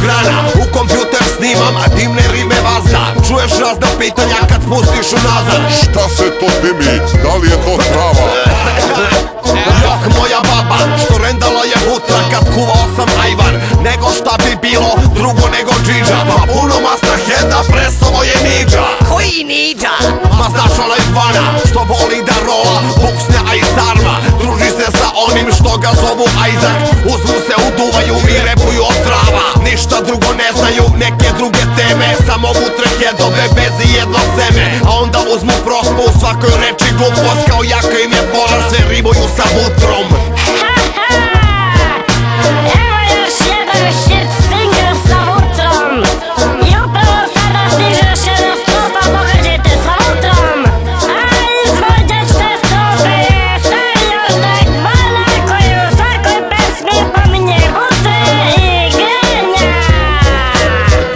ekrana. U kompjuter snimam, a dimne rime vazda. Čuješ razna pitanja kad pustiš unazad. Šta se to dimi, da li je to trava? Jok moja baba, što rendala je utra kad kuvao sam ajvar. Nego šta bi bilo drugo nego džidža. Pa puno masna heda, presovo je niđa. Koji niđa? Ma znaš onaj Vana, što voli da rola, buksnja a i sarma. Druži se sa onim što ga zovu Ajzak. Uzmu se, uduvaju i repuju od trava. Ništa drugo ne znaju, neke druge teme. Samo mutre hedove bez i jedno seme. A onda uzmu prospu u svakoj reči glupost. Kao jaka im je pola, sve rimuju sa mutrom. Evo još jedan hit single sa mutrom. I upravo sada stiže 6 strofa, pogađajte sa mutrom. A izvođač te strofe je stari ortak Vana, koji u svakoj pesmi pominje mutre i grenja.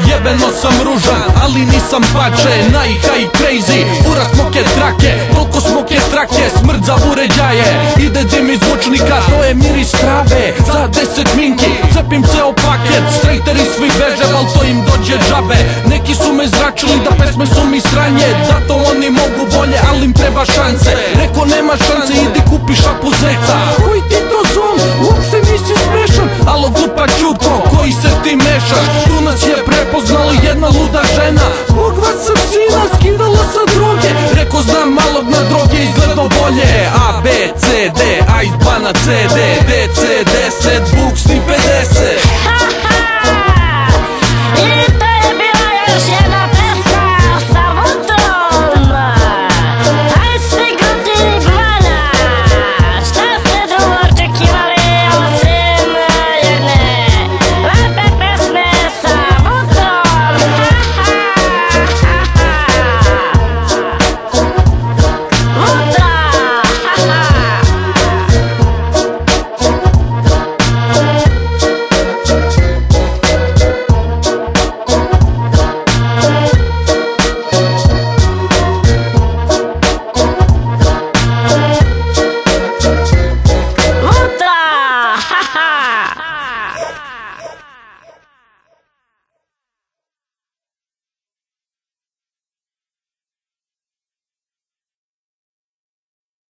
Jebeno sam ružan, ali nisam pače. Najhaj crazy, fura smoke trake. Toliko smoke trake, smrt za uređaje. Ide dim iz zvučnika, to je miris trave. Za 10 minki, cepim ceo paket. Strejteri svi beže, al to im dođe džabe. Neki su me zračili da pesme su mi sranje. Zato oni mogu bolje, ali im treba šanse. Reko nema šanse, idi kupi šapu zeca. Koji ti to zon, uopšte nisi smešan. Alo glupa čutko, koji se ti mešaš? Tu nas je